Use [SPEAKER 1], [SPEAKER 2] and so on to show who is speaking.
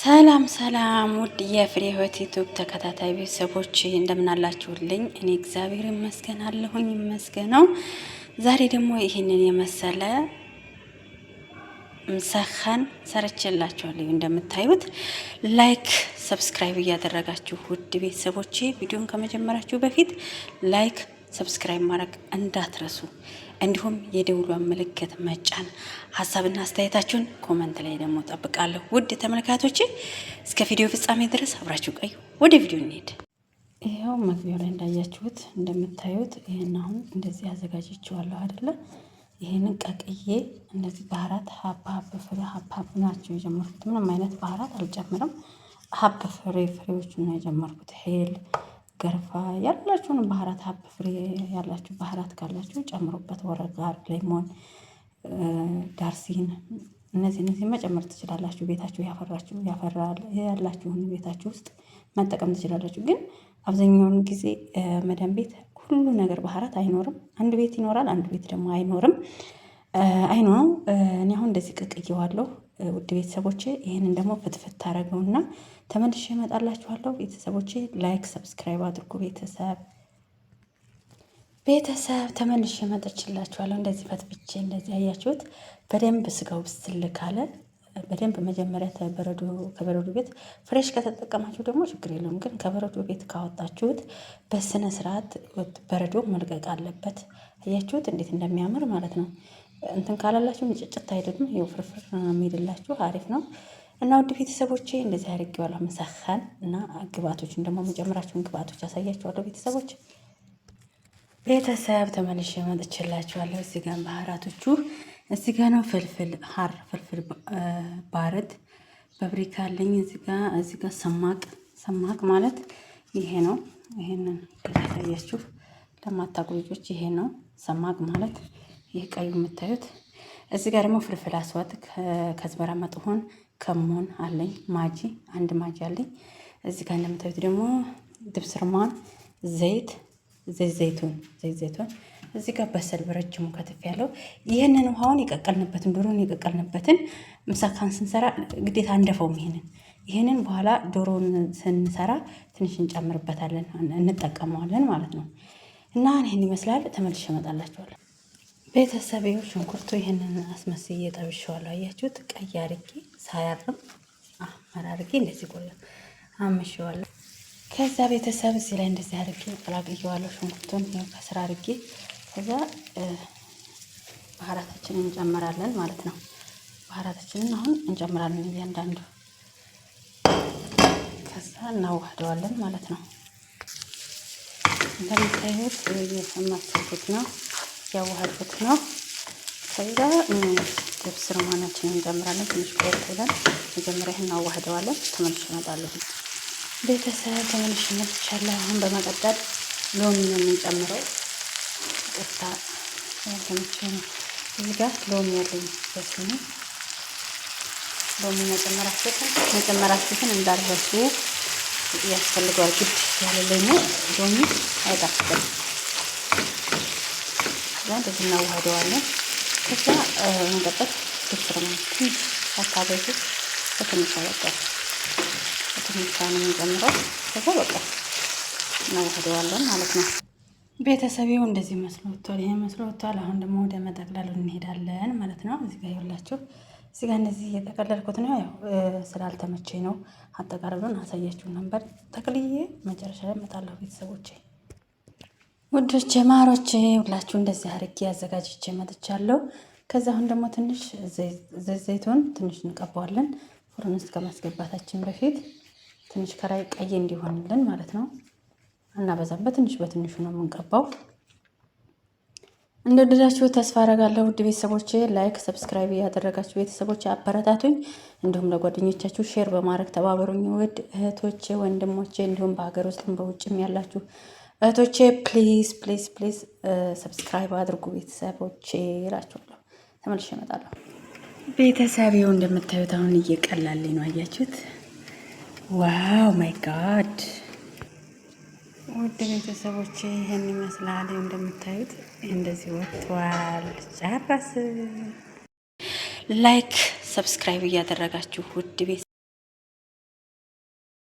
[SPEAKER 1] ሰላም ሰላም ውድ የፍሬ ህይወት ዩቲዩብ ተከታታይ ቤተሰቦች እንደምን አላችሁልኝ? እኔ እግዚአብሔር ይመስገን አለሁኝ ይመስገነው። ዛሬ ደግሞ ይህንን የመሰለ ምሰኸን ሰርቼላችኋለሁ። እንደምታዩት ላይክ ሰብስክራይብ እያደረጋችሁ ውድ ቤተሰቦቼ ቪዲዮን ከመጀመራችሁ በፊት ላይክ ሰብስክራይብ ማድረግ እንዳትረሱ፣ እንዲሁም የደውሏን ምልክት መጫን፣ ሀሳብና አስተያየታችሁን ኮመንት ላይ ደግሞ ጠብቃለሁ። ውድ ተመልካቾቼ እስከ ቪዲዮ ፍጻሜ ድረስ አብራችሁ ቆዩ። ወደ ቪዲዮ እንሄድ። ይኸው መግቢያው ላይ እንዳያችሁት እንደምታዩት ይሄን አሁን እንደዚህ አዘጋጅቼዋለሁ አይደለ? ይሄንን ቀቅዬ እንደዚህ ባህራት ሀብ ፍሬ ሀብ ናቸው የጀመርኩት። ምንም አይነት ባህራት አልጨምርም። ሀብ ፍሬዎቹን ነው የጀመርኩት። ሄል ገርፋ ያላችሁን ባህራት ሀብ ፍሬ ያላችሁ ባህራት ካላችሁ ጨምሩበት። ወረጋር፣ ሌሞን፣ ዳርሲን እነዚህ መጨመር ትችላላችሁ። ቤታችሁ ያፈራል ያላችሁን ቤታችሁ ውስጥ መጠቀም ትችላላችሁ። ግን አብዛኛውን ጊዜ መዳም ቤት ሁሉ ነገር ባህራት አይኖርም። አንድ ቤት ይኖራል፣ አንድ ቤት ደግሞ አይኖርም። አይኖርም። እኔ አሁን እንደዚህ ቀቅዬዋለሁ ውድ ቤተሰቦቼ። ይሄንን ደግሞ ፍትፍት ታረገውና ተመልሼ እመጣላችኋለሁ። ቤተሰቦቼ ላይክ ሰብስክራይብ አድርጉ። ቤተሰብ ተመልሼ እመጣችላችኋለሁ። እንደዚህ ፈትፍቼ እንደዚህ አያችሁት። በደንብ ስጋው ብስል ካለ በደንብ መጀመሪያ ከበረዶ ቤት ፍሬሽ ከተጠቀማችሁ ደግሞ ችግር የለውም። ግን ከበረዶ ቤት ካወጣችሁት በስነ ስርዓት በረዶ መልቀቅ አለበት። አያችሁት እንዴት እንደሚያምር ማለት ነው። እንትን ካላላችሁ ምጭጭት አይደለም። ይኸው ፍርፍር የሚልላችሁ አሪፍ ነው። እና ውድ ቤተሰቦቼ እንደዚህ አድርጌዋለሁ። መሰኸን እና ግብአቶችን ደግሞ መጨመራችሁን ግብአቶች አሳያችኋለሁ። ቤተሰብ ተመልሼ መጥቼላችኋለሁ። እዚህ ጋር ባህራቶቹ እዚህ ጋር ነው። ፍልፍል ባርድ በብሪካ አለኝ። እዚህ ጋር ሰማቅ ማለት ይሄ ነው። ይሄንን ያሳያችሁ ለማታውቁ ልጆች ይሄ ነው ሰማቅ ማለት ይሄ ቀዩ የምታዩት። እዚህ ጋር ደግሞ ፍልፍል አስዋት ከዝበራ መጥሆን ከሞን አለኝ። አንድ ማጂ አለኝ። እዚህ ጋር እንደምታዩት ደግሞ ድብስ ርማን ዘይቱን እዚህ ጋር በሰል በረጅሙ ከትፍ ያለው ይህንን ውሃውን የቀቀልንበትን ዶሮን የቀቀልንበትን ምሳካን ስንሰራ ግዴታ አንደፈውም። ይህንን በኋላ ዶሮን ስንሰራ ትንሽ እንጨምርበታለን እንጠቀመዋለን ማለት ነው። እና ይህን ይመስላል። ተመልሼ እመጣላችኋለሁ። ቤተሰቤው ሽንኩርቱ ይህንን አስመስዬ ጠብሼዋለሁ። አያችሁት? ቀይ አርጌ ሳያርም አመራርጌ እንደዚህ ቆየ አምሼዋለሁ። ከዛ ቤተሰብ እዚህ ላይ እንደዚህ አርጌ ቀላቅየዋለሁ። ሽንኩርቱን ከስራ አርጌ ከዛ ባህራታችንን እንጨምራለን ማለት ነው። ባህራታችንን አሁን እንጨምራለን እያንዳንዱ። ከዛ እናዋህደዋለን ማለት ነው። እንደምታዩት እየሰማችሁት ነው፣ ያዋህዱት ነው። ከዛ ድብስ ርማናችንን እንጨምራለን። ትንሽ ቆርጥ ብለን መጀመሪያ እናዋህደዋለን። ተመልሼ እመጣለሁ። ቤተሰብ ተመልሼ መጥቻለሁ። አሁን በመቀጠል ሎሚ ነው የምንጨምረው። ቅርታ ያልተመቸ ነው። እዚህ ጋር ሎሚ ያለኝ በስኒ ሎሚ መጨመራችሁትን እንዳልረሱ ያስፈልገዋል። ግድ ያለለኝ ሎሚ አይጣፍጥም። እንደዚህ እናዋህደዋለን። ከዛ መቀጠል ትንሽ አካባቢ በትንሽ አወጣል ትንሽ ነው የምንጨምረው። ከዛ በቃ እናዋህደዋለን ማለት ነው። ቤተሰቤው እንደዚህ መስሎታል። ይሄ መስሎታል። አሁን ደግሞ ወደ መጠቅለሉ እንሄዳለን ማለት ነው። እዚህ ጋር ይኸውላችሁ፣ እዚህ ጋር እንደዚህ እየጠቀለልኩት ነው። ያው ስላልተመቸኝ ነው። አጠቃለሉን አሳያችሁ ነበር። ጠቅልዬ መጨረሻ ላይ እመጣለሁ። ቤተሰቦቼ ውዶቼ ማሮቼ ሁላችሁ እንደዚህ አድርጌ አዘጋጅቼ መጥቻለሁ። ከዛ አሁን ደግሞ ትንሽ ዘይቱን ትንሽ እንቀባዋለን። ፉርን ውስጥ ከማስገባታችን በፊት ትንሽ ከላይ ቀይ እንዲሆንልን ማለት ነው። እና በዛም በትንሹ ነው የምንቀባው። እንደወደዳችሁ ተስፋ አደርጋለሁ። ውድ ቤተሰቦቼ ላይክ ሰብስክራይብ ያደረጋችሁ ቤተሰቦቼ አበረታቱኝ። እንዲሁም ለጓደኞቻችሁ ሼር በማድረግ ተባበሩኝ። ውድ እህቶቼ ወንድሞቼ፣ እንዲሁም በሀገር ውስጥም በውጭም ያላችሁ እህቶቼ ፕሊዝ ሰብስክራይብ አድርጉ ቤተሰቦቼ እላችኋለሁ። ተመልሼ እመጣለሁ። ቤተሰቤው እንደምታዩት አሁን እየቀላልኝ ነው። አያችሁት? ዋው ማይ ጋድ! ውድ ቤተሰቦቼ ይሄን ይመስላል። እንደምታዩት እንደዚህ ወጥቷል። ጨረስ። ላይክ ሰብስክራይብ እያደረጋችሁ ውድ